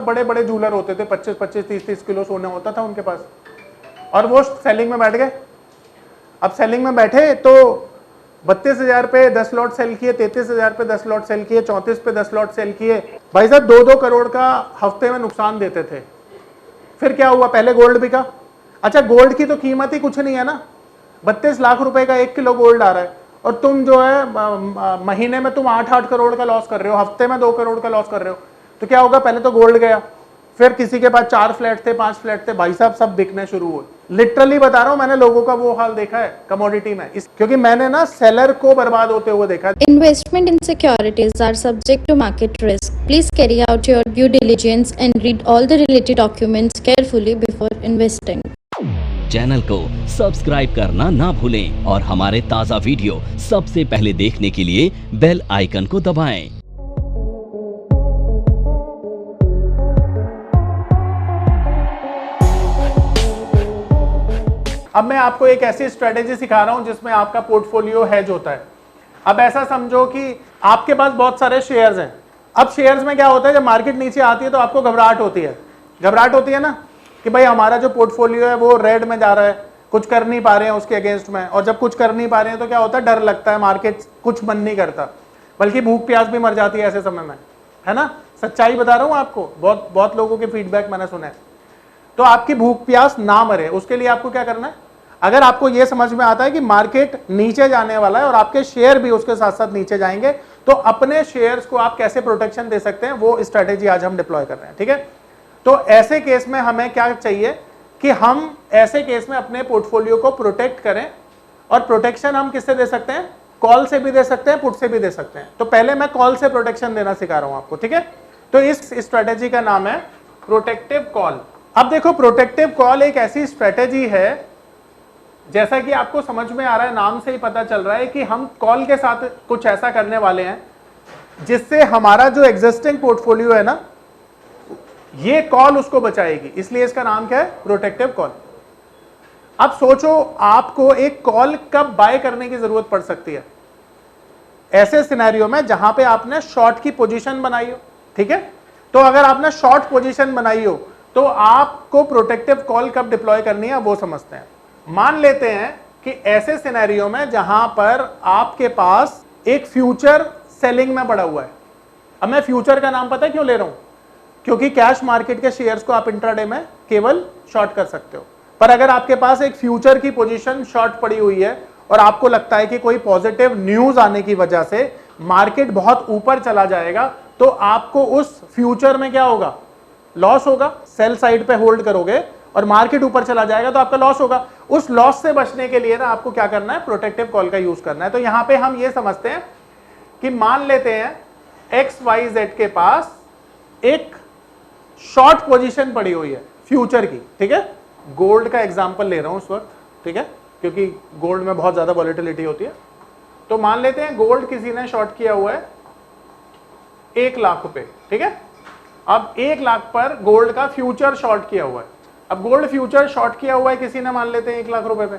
बड़े बड़े जूलर होते थे, 25-25, 30-30 किलो सोना होता था उनके पास, और वो सेलिंग में बैठ गए। अब सेलिंग में बैठे तो 32,000 पे 10 लॉट सेल किए, 33,000 पे 10 लॉट सेल किए, 34 पे 10 लॉट सेल किए। भाई साहब 2-2 करोड़ का हफ्ते में नुकसान देते थे। फिर क्या हुआ, पहले गोल्ड बिका। अच्छा, गोल्ड की तो कीमत ही कुछ नहीं है ना, 32 लाख रुपए का 1 किलो गोल्ड आ रहा है, और तुम जो है महीने में तुम 8-8 करोड़ का लॉस कर रहे हो, हफ्ते में 2 करोड़ का लॉस कर रहे हो। तो क्या होगा, पहले तो गोल्ड गया, फिर किसी के पास 4 फ्लैट थे, 5 फ्लैट थे, भाई साहब सब बिकने शुरू हुए। लिटरली बता रहा हूं, मैंने लोगों का वो हाल देखा है कमोडिटी में, क्योंकि मैंने ना सेलर को बर्बाद होते हुए देखा। Investment in securities are subject to market risk. Please carry out your due diligence and read all the related documents carefully before investing. Channel को सब्सक्राइब करना ना भूलें और हमारे ताज़ा वीडियो सबसे पहले देखने के लिए बेल आइकन को दबाएं। अब मैं आपको एक ऐसी स्ट्रेटेजी सिखा रहा हूं जिसमें आपका पोर्टफोलियो हेज होता है। अब ऐसा समझो कि आपके पास बहुत सारे शेयर्स हैं। अब शेयर्स में क्या होता है, जब मार्केट नीचे आती है तो आपको घबराहट होती है। घबराहट होती है ना कि भाई हमारा जो पोर्टफोलियो है वो रेड में जा रहा है, कुछ कर नहीं पा रहे हैं उसके अगेंस्ट में, और जब कुछ कर नहीं पा रहे हैं तो क्या होता है, डर लगता है, मार्केट कुछ मन नहीं करता, बल्कि भूख प्यास भी मर जाती है ऐसे समय में, है ना। सच्चाई बता रहा हूं आपको, बहुत लोगों के फीडबैक मैंने सुने हैं। तो आपकी भूख प्यास ना मरे उसके लिए आपको क्या करना है, अगर आपको यह समझ में आता है कि मार्केट नीचे जाने वाला है और आपके शेयर भी उसके साथ साथ नीचे जाएंगे, तो अपने शेयर्स को आप कैसे प्रोटेक्शन दे सकते हैं, वो स्ट्रेटेजी आज हम डिप्लॉय कर रहे हैं। ठीक है, तो ऐसे केस में हमें क्या चाहिए कि हम ऐसे केस में अपने पोर्टफोलियो को प्रोटेक्ट करें, और प्रोटेक्शन हम किससे दे सकते हैं, कॉल से भी दे सकते हैं, पुट से भी दे सकते हैं। तो पहले मैं कॉल से प्रोटेक्शन देना सिखा रहा हूं आपको। ठीक है, तो इस स्ट्रेटेजी का नाम है प्रोटेक्टिव कॉल। अब देखो, प्रोटेक्टिव कॉल एक ऐसी स्ट्रेटेजी है, जैसा कि आपको समझ में आ रहा है, नाम से ही पता चल रहा है कि हम कॉल के साथ कुछ ऐसा करने वाले हैं जिससे हमारा जो एग्जिस्टिंग पोर्टफोलियो है ना, ये कॉल उसको बचाएगी। इसलिए इसका नाम क्या है, प्रोटेक्टिव कॉल। अब सोचो, आपको एक कॉल कब बाय करने की जरूरत पड़ सकती है, ऐसे सिनेरियो में जहां पे आपने शॉर्ट की पोजीशन बनाई हो। ठीक है, तो अगर आपने शॉर्ट पोजीशन बनाई हो तो आपको प्रोटेक्टिव कॉल कब डिप्लॉय करनी है वो समझते हैं। मान लेते हैं कि ऐसे सिनेरियो में जहां पर आपके पास एक फ्यूचर सेलिंग में पड़ा हुआ है। अब मैं फ्यूचर का नाम पता है क्यों ले रहा हूं, क्योंकि कैश मार्केट के शेयर्स को आप इंट्राडे में केवल शॉर्ट कर सकते हो, पर अगर आपके पास एक फ्यूचर की पोजीशन शॉर्ट पड़ी हुई है और आपको लगता है कि कोई पॉजिटिव न्यूज आने की वजह से मार्केट बहुत ऊपर चला जाएगा, तो आपको उस फ्यूचर में क्या होगा, लॉस होगा। सेल साइड पे होल्ड करोगे और मार्केट ऊपर चला जाएगा तो आपका लॉस होगा। उस लॉस से बचने के लिए ना आपको क्या करना है, प्रोटेक्टिव कॉल का यूज करना है। तो यहां पे हम ये समझते हैं कि मान लेते हैं XYZ के पास एक शॉर्ट पोजीशन पड़ी हुई है फ्यूचर की। ठीक है, गोल्ड का एग्जांपल ले रहा हूं इस वक्त, ठीक है, क्योंकि गोल्ड में बहुत ज्यादा वॉलेटिलिटी होती है। तो मान लेते हैं गोल्ड किसी ने शॉर्ट किया हुआ है 1 लाख रुपए। ठीक है, अब 1 लाख पर गोल्ड का फ्यूचर शॉर्ट किया हुआ है। अब गोल्ड फ्यूचर शॉर्ट किया हुआ है किसी ने, मान लेते हैं 1 लाख रुपए पे।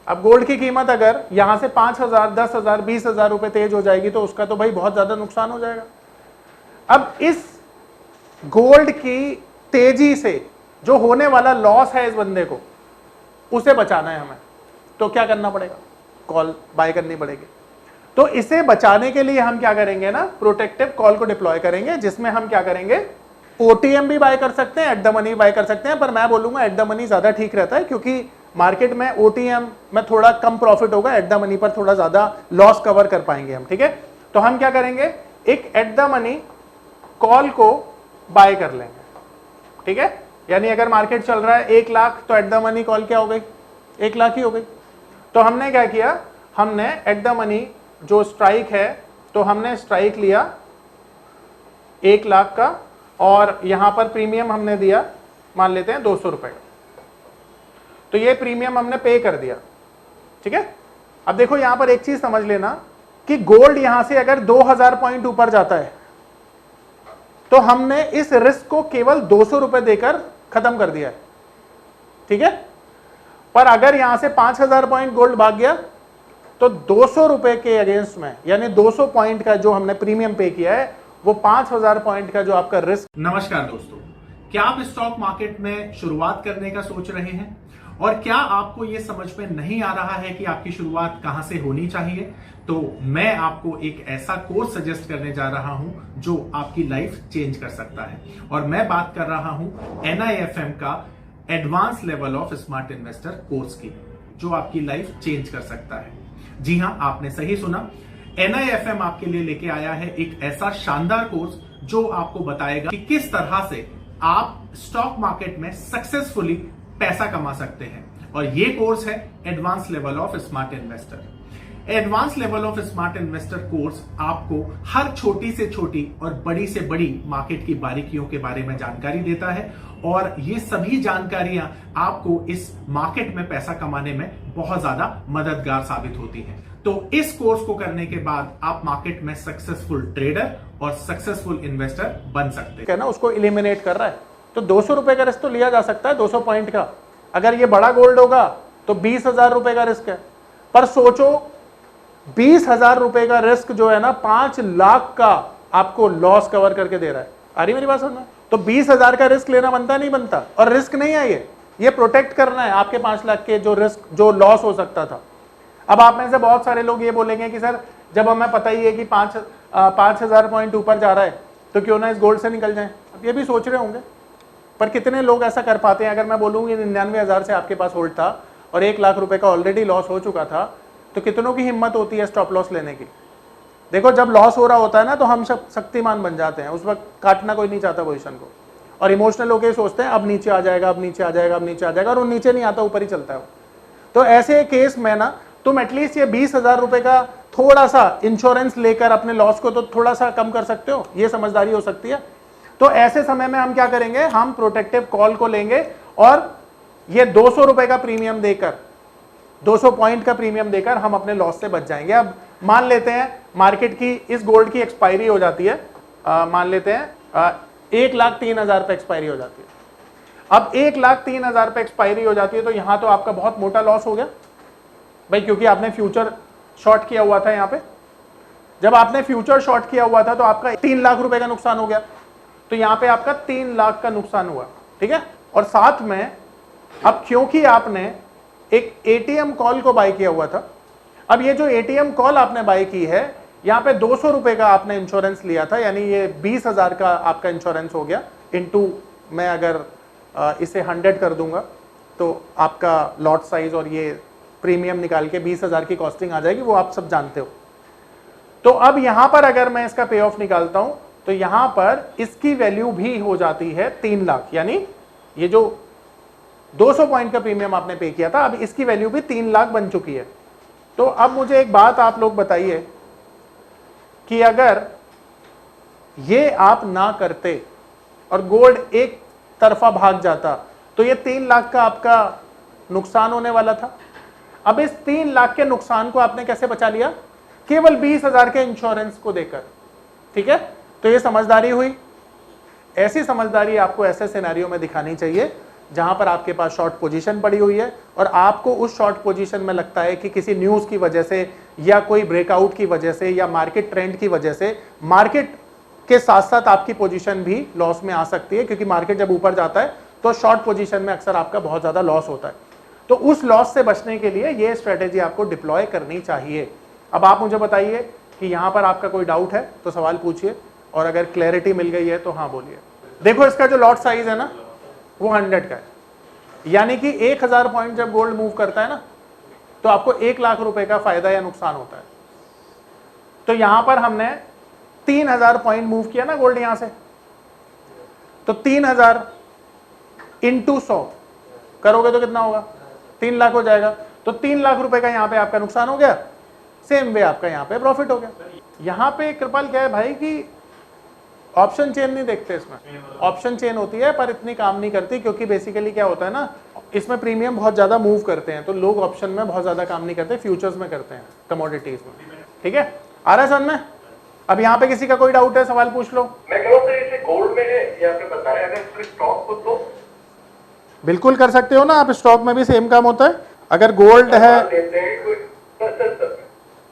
अब गोल्ड की कीमत अगर यहां से 5,000, 10,000, 20,000 रुपए तेज हो जाएगी तो उसका तो भाई बहुत ज्यादा नुकसान हो जाएगा। अब इस गोल्ड की तेजी से जो होने वाला लॉस है इस बंदे को, उसे बचाना है हमें, तो क्या करना पड़ेगा, कॉल बाय करनी पड़ेगी। तो इसे बचाने के लिए हम क्या करेंगे ना, प्रोटेक्टिव कॉल को डिप्लॉय करेंगे, जिसमें हम क्या करेंगे, ओटीएम भी बाय कर सकते हैं, एट द मनी बाय कर सकते हैं, पर मैं बोलूंगा एट द मनी ज्यादा ठीक रहता है, क्योंकि मार्केट में ओटीएम में थोड़ा कम प्रॉफिट होगा, एट द मनी पर थोड़ा ज्यादा लॉस कवर कर पाएंगे हम। ठीक है, तो हम क्या करेंगे, एक एट द मनी कॉल को बाय कर लेंगे। ठीक है, यानी अगर मार्केट चल रहा है 1 लाख तो एट द मनी कॉल क्या हो गई, 1 लाख ही हो गई। तो हमने क्या किया, हमने एट द मनी जो स्ट्राइक है, तो हमने स्ट्राइक लिया 1 लाख का, और यहां पर प्रीमियम हमने दिया, मान लेते हैं 200 रुपए का। तो ये प्रीमियम हमने पे कर दिया। ठीक है, अब देखो यहां पर एक चीज समझ लेना कि गोल्ड यहां से अगर 2000 पॉइंट ऊपर जाता है तो हमने इस रिस्क को केवल 200 रुपए देकर खत्म कर दिया है। ठीक है, पर अगर यहां से 5000 पॉइंट गोल्ड भाग गया तो 200 रुपए के अगेंस्ट में, यानी 200 पॉइंट का जो हमने प्रीमियम पे किया है वो 5000 पॉइंट का जो आपका रिस्क। नमस्कार दोस्तों, क्या आप स्टॉक मार्केट में शुरुआत करने का सोच रहे हैं और क्या आपको ये समझ में नहीं आ रहा है कि आपकी शुरुआत कहां से होनी चाहिए? तो मैं आपको एक ऐसा कोर्स सजेस्ट करने जा रहा हूं जो आपकी लाइफ चेंज कर सकता है, और मैं बात कर रहा हूं NIFM का advance level of smart investor course की, जो आपकी लाइफ चेंज कर सकता है। जी हां, आपने सही सुना, NIFM आपके लिए लेके आया है एक ऐसा शानदार कोर्स जो आपको बताएगा कि किस तरह से आप स्टॉक मार्केट में सक्सेसफुली पैसा कमा सकते हैं। और ये कोर्स है advance level of smart investor. Advance level of smart investor course आपको हर छोटी से छोटी और बड़ी से बड़ी मार्केट की बारीकियों के बारे में जानकारी देता है, और ये सभी जानकारियां आपको इस मार्केट में पैसा कमाने में बहुत ज्यादा मददगार साबित होती हैं। तो इस कोर्स को करने के बाद आप मार्केट में सक्सेसफुल ट्रेडर और सक्सेसफुल इन्वेस्टर बन सकते हैं ना। उसको इलिमिनेट कर रहा है, तो 200 रुपए का रिस्क तो लिया जा सकता है, 200 पॉइंट का। अगर ये बड़ा गोल्ड होगा तो 20,000 रुपए का रिस्क है, पर सोचो 20,000 रुपए का रिस्क जो है ना 5 लाख का आपको लॉस कवर करके दे रहा है। आ रही मेरी बात समझ में? तो 20,000 का रिस्क लेना बनता नहीं बनता, और रिस्क नहीं है ये प्रोटेक्ट करना है आपके 5 लाख के जो रिस्क, जो लॉस हो सकता था। अब आप में से बहुत सारे लोग ये बोलेंगे कि सर जब हमें पता ही है कि 5,000 पॉइंट ऊपर जा रहा है तो क्यों ना इस गोल्ड से निकल जाएं। अब ये भी सोच रहे होंगे, पर कितने लोग ऐसा कर पाते हैं? अगर मैं बोलूँ 99,000 से आपके पास होल्ड था और 1 लाख रुपए का ऑलरेडी लॉस हो चुका था, तो कितनों की हिम्मत होती है स्टॉप लॉस लेने की? देखो, जब लॉस हो रहा होता है ना तो हम सब शक्तिमान बन जाते हैं, उस वक्त काटना कोई नहीं चाहता पोजीशन को, और इमोशनल होकर सोचते हैं अब नीचे आ जाएगा, अब नीचे आ जाएगा, अब नीचे आ जाएगा, और वो नीचे नहीं आता, ऊपर ही चलता है। तो ऐसे केस में ना तुम एटलीस्ट ये 20,000 रुपए का थोड़ा सा इंश्योरेंस लेकर अपने लॉस को तो थोड़ा सा कम कर सकते हो, ये समझदारी हो सकती है। तो ऐसे समय में हम क्या करेंगे, हम प्रोटेक्टिव कॉल को लेंगे और ये 200 रुपए का प्रीमियम देकर, 200 पॉइंट का प्रीमियम देकर हम अपने लॉस से बच जाएंगे। अब मान लेते हैं मार्केट की इस गोल्ड की एक्सपायरी हो जाती है, मान लेते हैं 1,03,000 पे एक्सपायरी हो जाती है। अब 1,03,000 पे एक्सपायरी हो जाती है तो यहां तो आपका बहुत मोटा लॉस हो गया भाई, क्योंकि आपने फ्यूचर शॉर्ट किया हुआ था। यहां पे जब आपने फ्यूचर शॉर्ट किया हुआ था तो आपका 3 लाख रुपए का नुकसान हो गया, तो यहां पे आपका 3 लाख का नुकसान हुआ, ठीक है। और साथ में अब क्योंकि आपने एक ATM कॉल को बाय किया हुआ था, अब ये जो ATM कॉल आपने बाय की है, यहां पे 200 रुपए का आपने इंश्योरेंस लिया था, यानी ये 20,000 का आपका इंश्योरेंस हो गया। इनटू मैं अगर इसे 100 कर दूंगा तो आपका लॉट साइज और ये प्रीमियम निकाल के 20,000 की कॉस्टिंग आ जाएगी, वो आप सब जानते हो। तो अब यहां पर अगर मैं इसका पे ऑफ निकालता हूं तो यहां पर इसकी वैल्यू भी हो जाती है 3 लाख, यानी ये जो 200 पॉइंट का प्रीमियम आपने पे किया था, अब इसकी वैल्यू भी 3 लाख बन चुकी है। तो अब मुझे एक बात आप लोग बताइए कि अगर ये आप ना करते और गोल्ड एक तरफा भाग जाता तो ये 3 लाख का आपका नुकसान होने वाला था। अब इस 3 लाख के नुकसान को आपने कैसे बचा लिया? केवल 20,000 के इंश्योरेंस को देकर, ठीक है। तो ये समझदारी हुई। ऐसी समझदारी आपको ऐसे सिनेरियो में दिखानी चाहिए जहां पर आपके पास शॉर्ट पोजीशन पड़ी हुई है और आपको उस शॉर्ट पोजीशन में लगता है कि किसी न्यूज की वजह से या कोई ब्रेकआउट की वजह से या मार्केट ट्रेंड की वजह से मार्केट के साथ साथ आपकी पोजीशन भी लॉस में आ सकती है, क्योंकि मार्केट जब ऊपर जाता है तो शॉर्ट पोजीशन में अक्सर आपका बहुत ज्यादा लॉस होता है। तो उस लॉस से बचने के लिए ये स्ट्रेटेजी आपको डिप्लॉय करनी चाहिए। अब आप मुझे बताइए कि यहां पर आपका कोई डाउट है तो सवाल पूछिए, और अगर क्लैरिटी मिल गई है तो हाँ बोलिए। देखो, इसका जो लॉट साइज है ना वो 100 का है, यानी कि 1,000 पॉइंट जब गोल्ड मूव करता है ना तो आपको 1 लाख रुपए का फायदा या नुकसान होता है। तो यहां पर हमने 3,000 पॉइंट मूव किया ना गोल्ड यहां से, तो 3,000 इंटू 100 करोगे तो कितना होगा? 3 लाख हो जाएगा। तो 3 लाख रुपए का यहां पे आपका नुकसान हो गया, सेम वे आपका यहां पे प्रॉफिट हो गया। यहां पे कृपाल क्या है भाई कि ऑप्शन चेन नहीं देखते इसमें, ऑप्शन चेन होती है पर इतनी काम नहीं करती, क्योंकि बेसिकली क्या होता है ना, इसमें प्रीमियम बहुत ज्यादा मूव करते हैं, तो लोग ऑप्शन में बहुत ज्यादा काम नहीं करते, फ्यूचर्स में करते हैं, कमोडिटीज में। ठीक है, आ रहा है समझ में? अब यहाँ पे किसी का कोई डाउट है, सवाल पूछ लो। मैं कह रहा हूं सर, इसे गोल्ड में है या आपने बताया अगर इसमें स्टॉक हो तो बिल्कुल कर सकते हो ना आप, स्टॉक में भी सेम काम होता है। अगर गोल्ड है,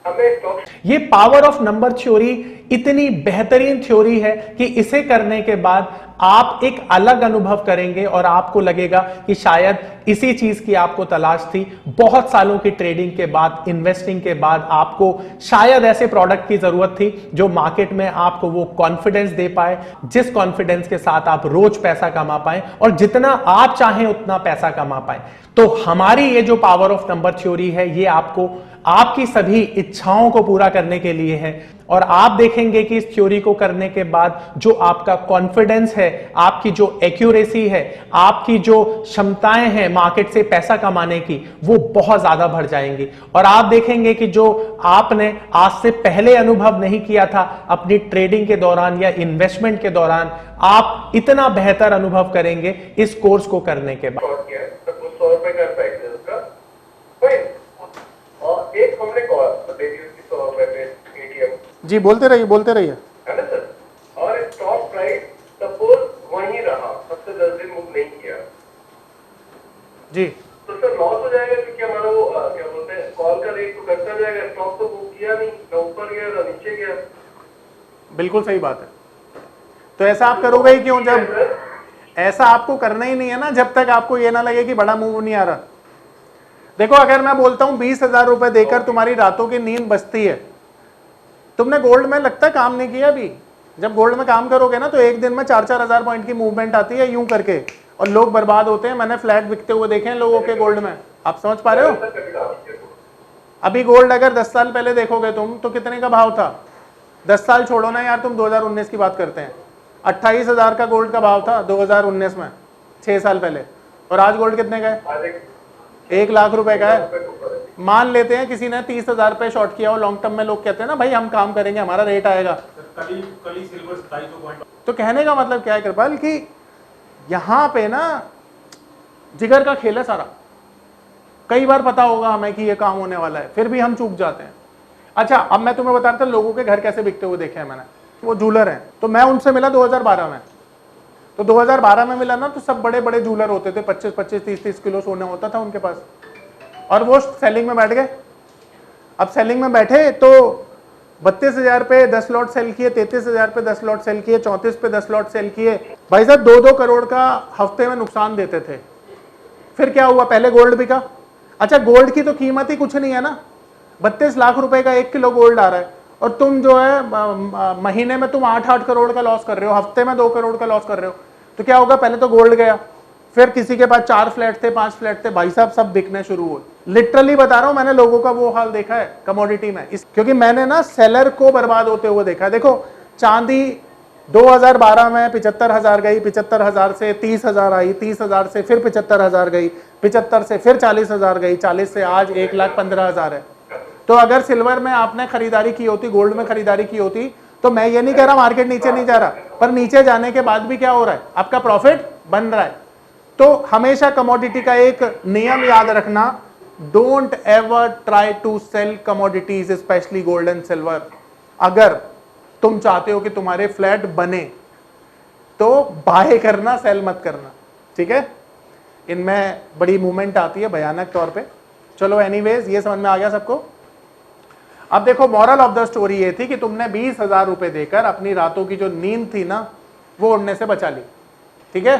हमें स्टॉक ये पावर ऑफ नंबर थ्योरी इतनी बेहतरीन थ्योरी है कि इसे करने के बाद आप एक अलग अनुभव करेंगे और आपको लगेगा कि शायद इसी चीज की आपको तलाश थी। बहुत सालों की ट्रेडिंग के बाद, इन्वेस्टिंग के बाद आपको शायद ऐसे प्रोडक्ट की जरूरत थी जो मार्केट में आपको वो कॉन्फिडेंस दे पाए, जिस कॉन्फिडेंस के साथ आप रोज पैसा कमा पाए और जितना आप चाहें उतना पैसा कमा पाए। तो हमारी ये जो पावर ऑफ नंबर थ्योरी है, ये आपको आपकी सभी इच्छाओं को पूरा करने के लिए है। और आप देखेंगे कि इस थ्योरी को करने के बाद जो आपका कॉन्फिडेंस है, आपकी जो एक्यूरेसी है, आपकी जो क्षमताएं हैं मार्केट से पैसा कमाने की, वो बहुत ज्यादा बढ़ जाएंगी। और आप देखेंगे कि जो आपने आज से पहले अनुभव नहीं किया था अपनी ट्रेडिंग के दौरान या इन्वेस्टमेंट के दौरान, आप इतना बेहतर अनुभव करेंगे इस कोर्स को करने के बाद। शॉर्ट किया है, तो कुछ 100 रुपए का प्राइस है उसका। वही। और एक हमने कॉल दे दी उसकी 100 रुपए पे एटीएम, जी बोलते रहिए, बोलते रहिए। है ना सर? और स्टॉक प्राइस सपोज वहीं रहा, सबसे 10 दिन मूव नहीं किया, जी तो सर लॉस हो जाएगा क्योंकि हमारा वो क्या बोलते हैं, कॉल का रेट तो करता जाएगा, स्टॉक तो मूव किया नहीं, ना ऊपर गया ना नीचे गया। बिल्कुल सही बात है। तो ऐसा आप करोगे ही क्यों? जब ऐसा आपको करना ही नहीं है ना, जब तक आपको ये ना लगे कि बड़ा मूव नहीं आ रहा। देखो, अगर मैं बोलता हूं 20,000 रुपए देकर तुम्हारी रातों की नींद बचती है, तुमने गोल्ड में लगता काम नहीं किया अभी। जब गोल्ड में काम करोगे ना तो एक दिन में 4-4 हजार पॉइंट की मूवमेंट आती है यूं करके, और लोग बर्बाद होते हैं। मैंने फ्लैट बिकते हुए देखे हैं लोगों के गोल्ड में। आप समझ पा रहे हो? अभी गोल्ड अगर 10 साल पहले देखोगे तुम तो कितने का भाव था? 10 साल छोड़ो ना यार, तुम 2019 की बात करते हैं। 28,000 का गोल्ड का भाव था 2019 में, 6 साल पहले। और आज गोल्ड कितने का है? 1 लाख रुपए का है। मान लेते हैं किसी ने 30,000 पे शॉर्ट किया हो लॉन्ग टर्म में, लोग कहते हैं ना भाई हम काम करेंगे, हमारा रेट आएगा। कल ही सिल्वर 2700 पॉइंट। तो कहने का मतलब क्या है कृपाल, कि यहां पे ना जिगर का खेल है सारा। कई बार पता होगा हमें कि ये काम होने वाला है, फिर भी हम चूक जाते हैं। अच्छा, अब मैं तुम्हें बता रहा था लोगों के घर कैसे बिकते हुए देखे हैं मैंने। वो जूलर हैं, तो मैं उनसे मिला 2012 में। तो 2012 में मिला ना, तो सब बड़े बड़े जूलर होते थे, 25-25, 30-30 किलो सोने होता था उनके पास। और वो सेलिंग में बैठ गए। अब सेलिंग में बैठे तो 32,000 पे 10 लॉट सेल किए, 33,000 पे 10 लॉट सेल किए, 34 पे 10 लॉट सेल किए। भाई साहब 2-2 करोड़ का हफ्ते में नुकसान देते थे। फिर क्या हुआ? पहले गोल्ड बिका। अच्छा, गोल्ड की तो कीमत ही कुछ नहीं है ना, 32 लाख रुपए का 1 किलो गोल्ड आ रहा है, और तुम जो है महीने में तुम 8-8 करोड़ का लॉस कर रहे हो, हफ्ते में 2 करोड़ का लॉस कर रहे हो। तो क्या होगा? पहले तो गोल्ड गया, फिर किसी के पास 4 फ्लैट थे, 5 फ्लैट थे, भाई साहब सब बिकने शुरू हुए। लिटरली बता रहा हूं, मैंने लोगों का वो हाल देखा है कमोडिटी में, क्योंकि मैंने ना सेलर को बर्बाद होते हुए देखा है। देखो, चांदी 2012 में 75,000 गई, 75,000 से 30,000 आई, 30,000 से फिर 75,000 गई, 75 से फिर 40,000 गई, 40 से आज 1,15,000 है। तो अगर सिल्वर में आपने खरीदारी की होती, गोल्ड में खरीदारी की होती, तो मैं ये नहीं कह रहा मार्केट नीचे नहीं जा रहा, पर नीचे जाने के बाद भी क्या हो रहा है? आपका प्रॉफिट बन रहा है। तो हमेशा कमोडिटी का एक नियम याद रखना, don't ever try to sell commodities, specially gold and silver. अगर तुम चाहते हो कि तुम्हारे फ्लैट बने तो बाय करना, सेल मत करना, ठीक है? इनमें बड़ी मूवमेंट आती है भयानक तौर पे। चलो एनीवेज, ये समझ में आ गया सबको। अब देखो, मॉरल ऑफ द स्टोरी ये थी कि तुमने 20,000 रुपए देकर अपनी रातों की जो नींद थी ना, वो उड़ने से बचा ली, ठीक है?